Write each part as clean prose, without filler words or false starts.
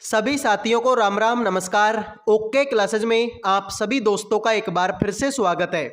सभी साथियों को राम राम नमस्कार। ओके क्लासेज में आप सभी दोस्तों का एक बार फिर से स्वागत है।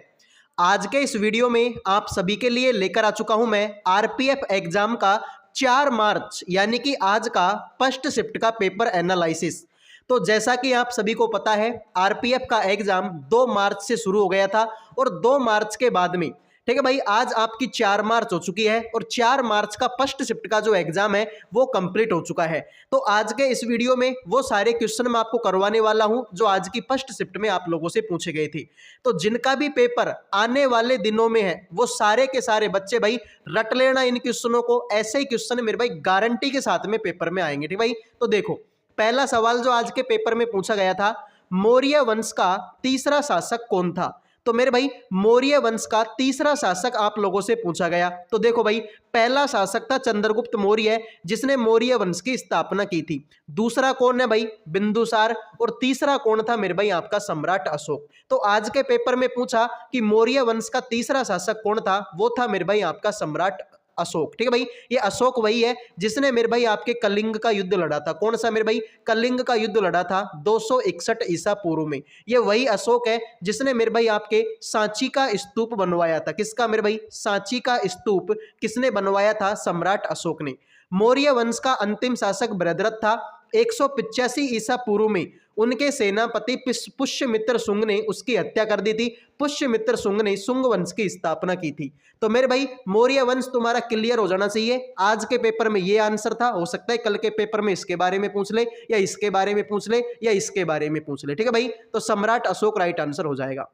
आज के इस वीडियो में आप सभी के लिए लेकर आ चुका हूं मैं आरपीएफ एग्जाम का 4 मार्च यानी कि आज का फर्स्ट शिफ्ट का पेपर एनालिसिस। तो जैसा कि आप सभी को पता है आरपीएफ का एग्जाम 2 मार्च से शुरू हो गया था और 2 मार्च के बाद में ठीक है भाई आज आपकी 4 मार्च हो चुकी है और 4 मार्च का फर्स्ट शिफ्ट का जो एग्जाम है वो कंप्लीट हो चुका है। तो आज के इस वीडियो में वो सारे क्वेश्चन मैं आपको करवाने वाला हूं जो आज की फर्स्ट शिफ्ट में आप लोगों से पूछे गए थे। तो जिनका भी पेपर आने वाले दिनों में है वो सारे के सारे बच्चे भाई रट लेना इन क्वेश्चनों को। ऐसे ही क्वेश्चन मेरे भाई गारंटी के साथ में पेपर में आएंगे। ठीक भाई, तो देखो पहला सवाल जो आज के पेपर में पूछा गया था, मौर्य वंश का तीसरा शासक कौन था। तो मेरे भाई मौर्य वंश का तीसरा शासक आप लोगों से पूछा गया। तो देखो भाई पहला शासक था चंद्रगुप्त मौर्य जिसने मौर्य वंश की स्थापना की थी। दूसरा कौन है भाई, बिंदुसार। और तीसरा कौन था मेरे भाई आपका सम्राट अशोक। तो आज के पेपर में पूछा कि मौर्य वंश का तीसरा शासक कौन था, वो था मेरे भाई आपका सम्राट अशोक। ठीक है भाई, ये अशोक वही है जिसने मेरे भाई आपके कलिंग का युद्ध लड़ा था। कौन सा मेरे भाई, कलिंग का युद्ध लड़ा था 261 ईसा पूर्व में। ये वही अशोक है जिसने मेरे भाई आपके सांची का स्तूप बनवाया था। किसका मेरे भाई, सांची का स्तूप किसने बनवाया था, सम्राट अशोक ने। मौर्य वंश का अंतिम शासक बृहद्रथ था। 185 ईसा पूर्व में उनके सेनापति पुष्यमित्र शुंग ने उसकी हत्या कर दी थी। पुष्यमित्र शुंग ने शुंग वंश की स्थापना की थी। तो मेरे भाई मौर्य वंश तुम्हारा क्लियर हो जाना चाहिए। आज के पेपर में ये आंसर था, हो सकता है कल के पेपर में इसके बारे में पूछ ले या इसके बारे में पूछ ले या इसके बारे में पूछ ले। ठीक है भाई, तो सम्राट अशोक राइट आंसर हो जाएगा।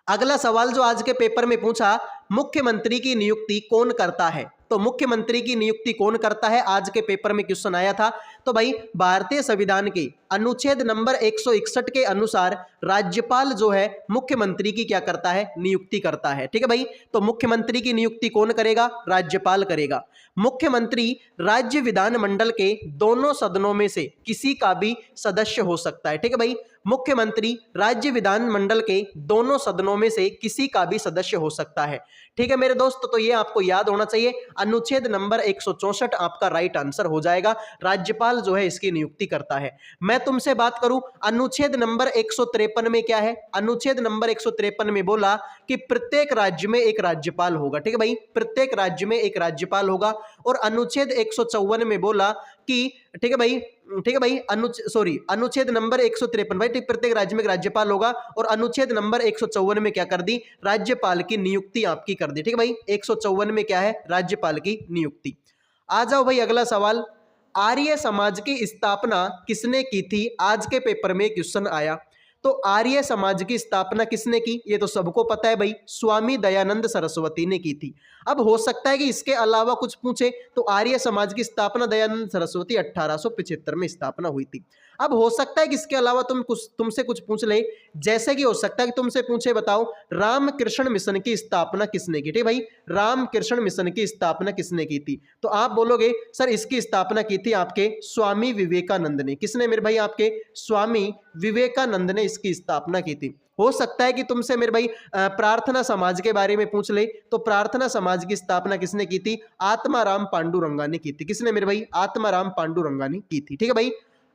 अगला सवाल जो आज के पेपर में पूछा, मुख्यमंत्री की नियुक्ति कौन करता है। तो मुख्यमंत्री की नियुक्ति कौन करता है, आज के पेपर में क्वेश्चन आया था। तो भाई भारतीय संविधान के अनुच्छेद नंबर 161 के अनुसार राज्यपाल जो है मुख्यमंत्री की क्या करता है, नियुक्ति करता है। ठीक है भाई, तो मुख्यमंत्री की नियुक्ति कौन करेगा, राज्यपाल करेगा। मुख्यमंत्री राज्य विधानमंडल के दोनों सदनों में से किसी का भी सदस्य हो सकता है। ठीक है भाई, मुख्यमंत्री राज्य विधानमंडल के दोनों सदनों में से किसी का भी सदस्य हो सकता है। ठीक है मेरे दोस्त, तो ये आपको याद होना चाहिए। अनुच्छेद नंबर 164 आपका राइट आंसर हो जाएगा। राज्यपाल जो है इसकी नियुक्ति करता है। मैं तुमसे बात करूं अनुच्छेद नंबर 153 में क्या है। अनुच्छेद नंबर 153 में बोला कि प्रत्येक राज्य में एक राज्यपाल होगा। ठीक है भाई, प्रत्येक राज्य में एक राज्यपाल होगा। और अनुच्छेद 154 में बोला कि ठीक है भाई, अनुच्छेद नंबर 153 भाई, ठीक, प्रत्येक राज्य में एक राज्यपाल होगा। और अनुच्छेद नंबर 154 में क्या कर दी, राज्यपाल की नियुक्ति आपकी कर दी। ठीक है भाई, 154 में क्या है, राज्यपाल की नियुक्ति। आ जाओ भाई अगला सवाल, आर्य समाज की स्थापना किसने की थी। आज के पेपर में क्वेश्चन आया। तो आर्य समाज की स्थापना किसने की, ये तो सबको पता है भाई, स्वामी दयानंद सरस्वती ने की थी। अब हो सकता है कि इसके अलावा कुछ पूछे, तो आर्य समाज की स्थापना दयानंद सरस्वती 1875 में स्थापना हुई थी। अब हो सकता है कि इसके अलावा तुमसे कुछ पूछ ले, जैसे कि हो सकता है कि तुमसे पूछे बताओ रामकृष्ण मिशन की स्थापना किसने की। ठीक भाई, रामकृष्ण मिशन की स्थापना किसने की थी। तो आप बोलोगे सर इसकी स्थापना की थी आपके स्वामी विवेकानंद ने। किसने मेरे भाई, आपके स्वामी विवेकानंद ने इसकी स्थापना की थी। हो सकता है कि तुमसे मेरे भाई प्रार्थना समाज के बारे में पूछ ले, तो प्रार्थना समाज की स्थापना किसने की थी, आत्माराम पांडुरंगा ने की थी। किसने मेरे भाई, आत्माराम पांडुरंगा ने की थी। ठीक है भाई,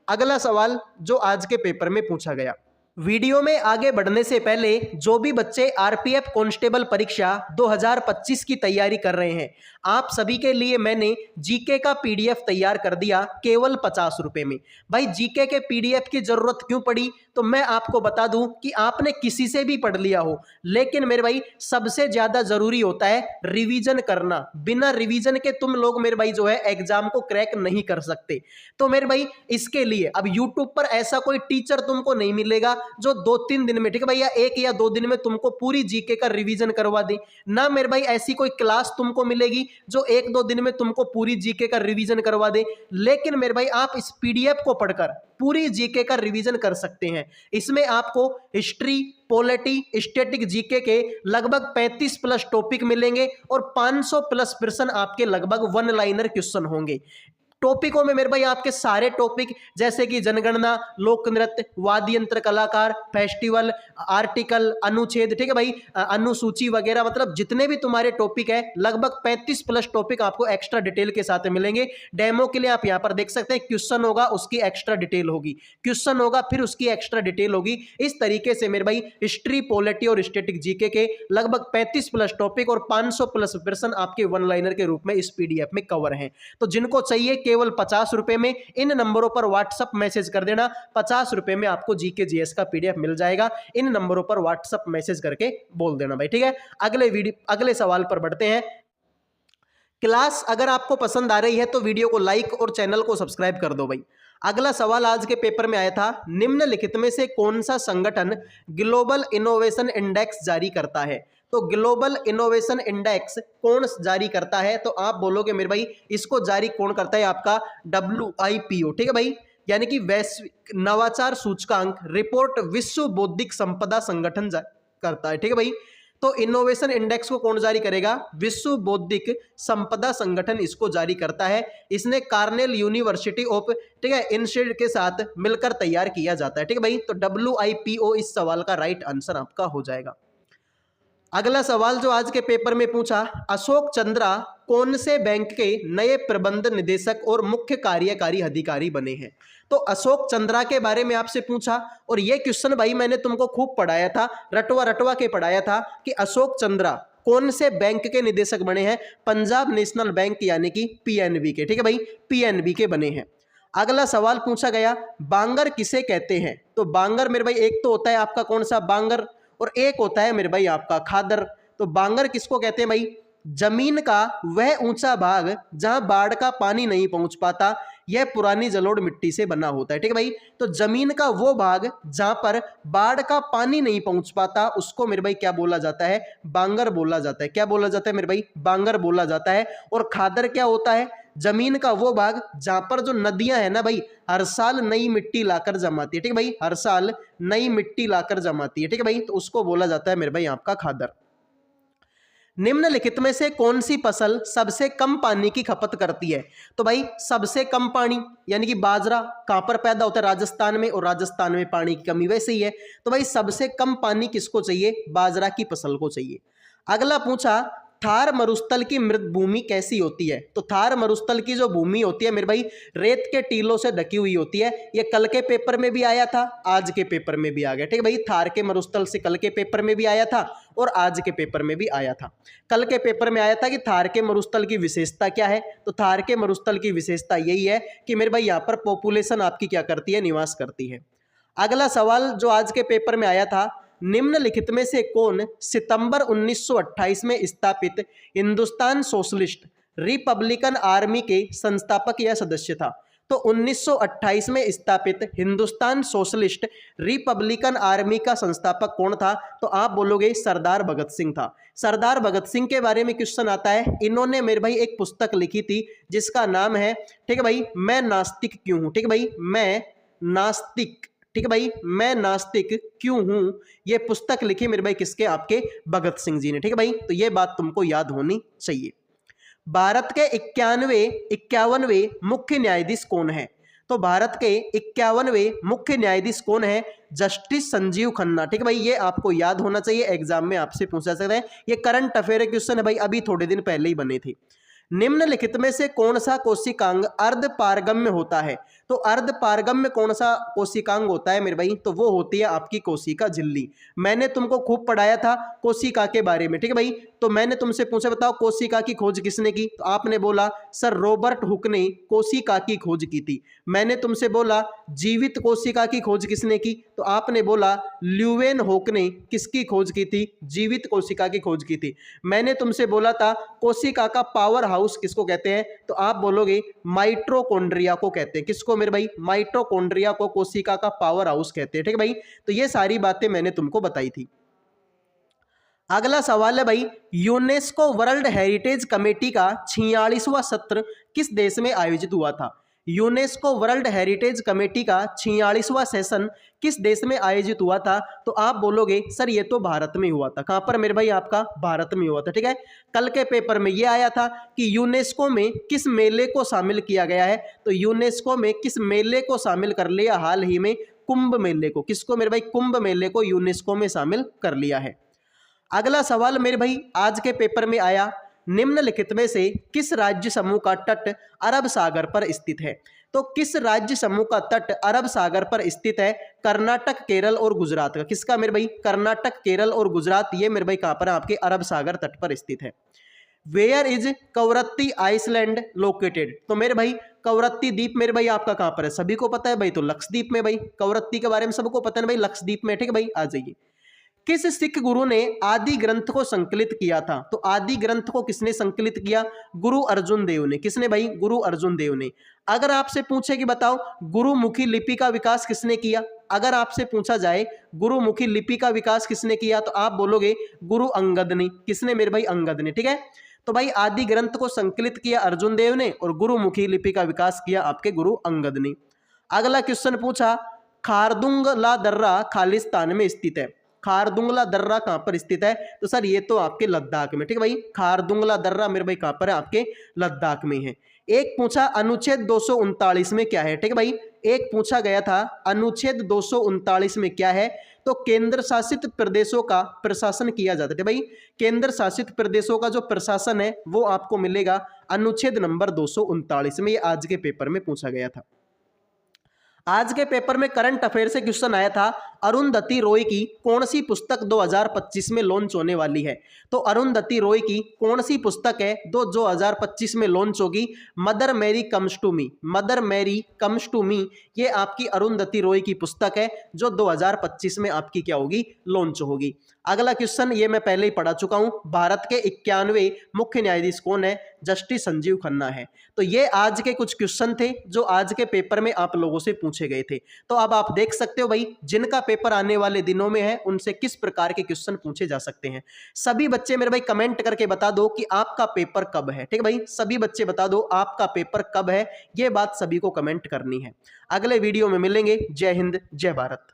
अगला सवाल जो आज के पेपर में पूछा गया। वीडियो में आगे बढ़ने से पहले जो भी बच्चे आरपीएफ कांस्टेबल परीक्षा 2025 की तैयारी कर रहे हैं, आप सभी के लिए मैंने जीके का पीडीएफ तैयार कर दिया केवल 50 रुपए में। भाई जीके के पीडीएफ की जरूरत क्यों पड़ी, तो मैं आपको बता दूं कि आपने किसी से भी पढ़ लिया हो, लेकिन मेरे भाई सबसे ज्यादा जरूरी होता है रिवीजन करना। बिना रिवीजन के तुम लोग मेरे भाई जो है एग्जाम को क्रैक नहीं कर सकते। तो मेरे भाई इसके लिए अब यूट्यूब पर ऐसा कोई टीचर तुमको नहीं मिलेगा जो 2-3 दिन में, ठीक है भैया, 1 या 2 दिन में तुमको पूरी जीके का रिवीजन करवा दे ना। मेरे भाई ऐसी कोई क्लास तुमको मिलेगी जो 1-2 दिन में तुमको पूरी जीके का रिवीजन करवा दे। लेकिन मेरे भाई आप इस पीडीएफ को पढ़कर पूरी जीके का रिवीजन कर सकते हैं। इसमें आपको हिस्ट्री, पॉलिटी, स्टैटिक जीके के लगभग 35 प्लस टॉपिक मिलेंगे और 500 प्लस प्रश्न आपके लगभग वन लाइनर क्वेश्चन होंगे। टॉपिकों में मेरे भाई आपके सारे टॉपिक जैसे कि जनगणना, लोक नृत्य, वाद्य यंत्र कलाकार, फेस्टिवल, आर्टिकल, अनुच्छेद, ठीक है भाई, अनुसूची वगैरह, मतलब जितने भी तुम्हारे टॉपिक है लगभग 35 प्लस टॉपिक आपको एक्स्ट्रा डिटेल के साथ मिलेंगे। डेमो के लिए आप यहाँ पर देख सकते हैं, क्वेश्चन होगा उसकी एक्स्ट्रा डिटेल होगी, क्वेश्चन होगा फिर उसकी एक्स्ट्रा डिटेल होगी। इस तरीके से मेरे भाई हिस्ट्री, पॉलिटी और स्टैटिक जीके के लगभग 35 प्लस टॉपिक और 500 प्लस प्रश्न आपके वन लाइनर के रूप में इस पीडीएफ में कवर हैं। तो जिनको चाहिए केवल 50 रुपए में इन नंबरों पर व्हाट्सएप मैसेज कर देना। 50 रुपए में आपको जीके जीएस का पीडीएफ मिल जाएगा। इन नंबरों पर व्हाट्सएप मैसेज करके बोल देना भाई, ठीक है। अगले सवाल पर बढ़ते हैं। क्लास अगर आपको पसंद आ रही है तो वीडियो को लाइक और चैनल को सब्सक्राइब कर दो भाई। अगला सवाल आज के पेपर में आया था, निम्नलिखित में से कौन सा संगठन ग्लोबल इनोवेशन इंडेक्स जारी करता है? तो ग्लोबल इनोवेशन इंडेक्स कौन जारी करता है? तो आप बोलोगे मेरे भाई इसको जारी कौन करता है? आपका WIPO, ठीक है भाई, यानी कि वैश्विक नवाचार सूचकांक रिपोर्ट विश्व बौद्धिक संपदा संगठन करता है, ठीक है भाई। तो इनोवेशन इंडेक्स को कौन जारी करेगा? विश्व बौद्धिक संपदा संगठन इसको जारी करता है। इसने कार्नेल यूनिवर्सिटी ऑफ, ठीक है, इंस्टीट्यूट के साथ मिलकर तैयार किया जाता है, ठीक है भाई। तो WIPO इस सवाल का राइट आंसर आपका हो जाएगा। अगला सवाल जो आज के पेपर में पूछा, अशोक चंद्रा कौन से बैंक के नए प्रबंध निदेशक और मुख्य कार्यकारी अधिकारी बने हैं? तो अशोक चंद्रा के बारे में आपसे पूछा और ये क्वेश्चन भाई मैंने तुमको खूब पढ़ाया था, रटवा के पढ़ाया था कि अशोक चंद्रा कौन से बैंक के निदेशक बने हैं? पंजाब नेशनल बैंक यानी कि PNB के, ठीक है भाई, PNB के बने हैं। अगला सवाल पूछा गया, बांगर किसे कहते हैं? तो बांगर मेरे भाई एक तो होता है आपका कौन सा बांगर और एक होता है मेरे भाई आपका खादर। तो बांगर किसको कहते हैं भाई? जमीन का वह ऊंचा भाग जहां बाढ़ का पानी नहीं पहुंच पाता, यह पुरानी जलोढ़ मिट्टी से बना होता है, ठीक है भाई। तो जमीन का वो भाग जहां पर बाढ़ का पानी नहीं पहुंच पाता उसको मेरे भाई क्या बोला जाता है? बांगर बोला जाता है। क्या बोला जाता है मेरे भाई? बांगर बोला जाता है। और खादर क्या होता है? जमीन का वो भाग जहां पर जो नदियां है ना भाई हर साल नई मिट्टी लाकर जमाती है, ठीक है भाई, हर साल नई मिट्टी लाकर जमाती है, ठीक है भाई, तो उसको बोला जाता है मेरे भाई आपका खादर। निम्नलिखित में से कौन सी फसल सबसे कम पानी की खपत करती है? तो भाई सबसे कम पानी यानी कि बाजरा कहां पर पैदा होता है? राजस्थान में, और राजस्थान में पानी की कमी वैसे ही है। तो भाई सबसे कम पानी किसको चाहिए? बाजरा की फसल को चाहिए। अगला पूछा, थार मरुस्थल की मृत भूमि कैसी होती है? तो थार मरुस्थल की जो भूमि होती है मेरे भाई रेत के टीलों से ढकी हुई होती है। ये कल के पेपर में भी आया था, आज के पेपर में भी आ गया, ठीक है भाई। थार के मरुस्थल से कल के पेपर में भी आया था और आज के पेपर में भी आया था। कल के पेपर में आया था कि थार के मरुस्थल की विशेषता क्या है? तो थार के मरुस्थल की विशेषता यही है कि मेरे भाई यहाँ पर पॉपुलेशन आपकी क्या करती है? निवास करती है। अगला सवाल जो आज के पेपर में आया था, निम्नलिखित में से कौन सितंबर 1928 में स्थापित हिंदुस्तान सोशलिस्ट रिपब्लिकन आर्मी के संस्थापक या सदस्य था? तो 1928 में स्थापित हिंदुस्तान सोशलिस्ट रिपब्लिकन आर्मी का संस्थापक कौन था? तो आप बोलोगे सरदार भगत सिंह था। सरदार भगत सिंह के बारे में क्वेश्चन आता है। इन्होंने मेरे भाई एक पुस्तक लिखी थी जिसका नाम है, ठीक है भाई, मैं नास्तिक क्यों हूं, ठीक है भाई, मैं नास्तिक, ठीक है भाई, मैं नास्तिक क्यों हूं। ये पुस्तक लिखी मेरे भाई किसके? आपके भगत सिंह जी ने, ठीक है भाई। तो ये बात तुमको याद होनी चाहिए। भारत के 51वें मुख्य न्यायाधीश कौन है? तो भारत के 51वें मुख्य न्यायाधीश कौन है? जस्टिस संजीव खन्ना, ठीक है भाई, ये आपको याद होना चाहिए, एग्जाम में आपसे पूछा सकता है। ये करंट अफेयर क्वेश्चन है भाई, अभी थोड़े दिन पहले ही बने थे। निम्नलिखित में से कौन सा कोशिकांग अर्धपारगम्य होता है? तो अर्धपारगम्य कौन सा कोशिकांग होता है मेरे भाई? तो वो होती है आपकी कोशिका झिल्ली। मैंने तुमको खूब पढ़ाया था कोशिका के बारे में, ठीक है भाई। तो मैंने तुमसे पूछा, बताओ कोशिका की खोज किसने की? तो आपने बोला सर रॉबर्ट हुक ने कोशिका की खोज की थी। मैंने तुमसे बोला जीवित कोशिका की खोज किसने की? तो आपने बोला ल्यूवेन होक ने किसकी खोज की थी? जीवित कोशिका की खोज की थी। मैंने तुमसे बोला था कोशिका का पावर हाउस किसको कहते हैं? तो आप बोलोगे माइटोकॉन्ड्रिया को कहते हैं। किसको मेरे भाई? माइटोकॉन्ड्रिया को कोशिका का पावर हाउस कहते हैं, ठीक है भाई। तो ये सारी बातें मैंने तुमको बताई थी। अगला सवाल है भाई, यूनेस्को वर्ल्ड हेरिटेज कमेटी का 46वां सत्र किस देश में आयोजित हुआ था? यूनेस्को वर्ल्ड हेरिटेज कमेटी का 46वां सेशन किस देश में आयोजित हुआ था? तो आप बोलोगे सर ये तो भारत में हुआ था। कहाँ पर मेरे भाई? आपका भारत में हुआ था। ठीक है, कल के पेपर में ये आया था कि यूनेस्को में किस मेले को शामिल किया गया है? तो यूनेस्को में किस मेले को शामिल कर लिया हाल ही में? कुंभ मेले को। किसको मेरे भाई? कुंभ मेले को यूनेस्को में शामिल कर लिया है। अगला सवाल मेरे भाई आज के पेपर में आया, निम्नलिखित में से किस राज्य समूह का तट अरब सागर पर स्थित है? तो किस राज्य समूह का तट अरब सागर पर स्थित है? कर्नाटक, केरल और गुजरात का। किसका मेरे भाई? कर्नाटक, केरल और गुजरात, ये मेरे भाई कहां पर है? आपके अरब सागर तट पर स्थित है। Where is Kavaratti island located? तो मेरे भाई कवरत्ती द्वीप मेरे भाई आपका कहां पर है? सभी को पता है भाई, तो लक्षद्वीप में। भाई कवरत्ती के बारे में सबको पता है भाई, लक्षद्वीप में। ठीक है भाई, आ जाइए। किस सिख गुरु ने आदि ग्रंथ को संकलित किया था? तो आदि ग्रंथ को किसने संकलित किया? गुरु अर्जुन देव ने। किसने भाई? गुरु अर्जुन देव ने। अगर आपसे पूछे कि बताओ गुरुमुखी लिपि का विकास किसने किया, अगर आपसे पूछा जाए गुरुमुखी लिपि का विकास किसने किया, तो आप बोलोगे गुरु अंगद ने। किसने मेरे भाई? अंगद ने। ठीक है, तो भाई आदि ग्रंथ को संकलित किया अर्जुन देव ने और गुरुमुखी लिपि का विकास किया आपके गुरु अंगद ने। अगला क्वेश्चन पूछा, खारदुंगला दर्रा खालिस्तान में स्थित है। खारदुंगला दर्रा कहां पर स्थित है? तो सर ये तो आपके लद्दाख में। ठीक है भाई, खारदुंगला दर्रा मेरे भाई कहां पर है? आपके लद्दाख में है। एक पूछा अनुच्छेद 239 में क्या है? ठीक है भाई, एक पूछा गया था अनुच्छेद 239 में क्या है? तो केंद्र शासित प्रदेशों का प्रशासन किया जाता है। भाई केंद्र शासित प्रदेशों का जो प्रशासन है वो आपको मिलेगा अनुच्छेद नंबर 239 में। ये आज के पेपर में पूछा गया था। आज के पेपर में करंट अफेयर से क्वेश्चन आया था, अरुंधति रॉय की कौन सी पुस्तक 2025 में लॉन्च होने वाली है? तो अरुंधति रॉय की कौन सी पुस्तक है 2025 में लॉन्च होगी? Mother Mary comes to me. Mother Mary comes to me, ये आपकी अरुंधति रॉय की पुस्तक है जो 2025 में आपकी क्या होगी? लॉन्च होगी। अगला क्वेश्चन ये मैं पहले ही पढ़ा चुका हूं, भारत के 91वें मुख्य न्यायाधीश कौन है? जस्टिस संजीव खन्ना है। तो ये आज के कुछ क्वेश्चन थे जो आज के पेपर में आप लोगों से पूछे गए थे। तो अब आप देख सकते हो भाई जिनका पेपर आने वाले दिनों में है उनसे किस प्रकार के क्वेश्चन पूछे जा सकते हैं। सभी बच्चे मेरे भाई कमेंट करके बता दो कि आपका पेपर कब है। ठीक है भाई, सभी बच्चे बता दो आपका पेपर कब है, ये बात सभी को कमेंट करनी है। अगले वीडियो में मिलेंगे। जय हिंद, जय भारत।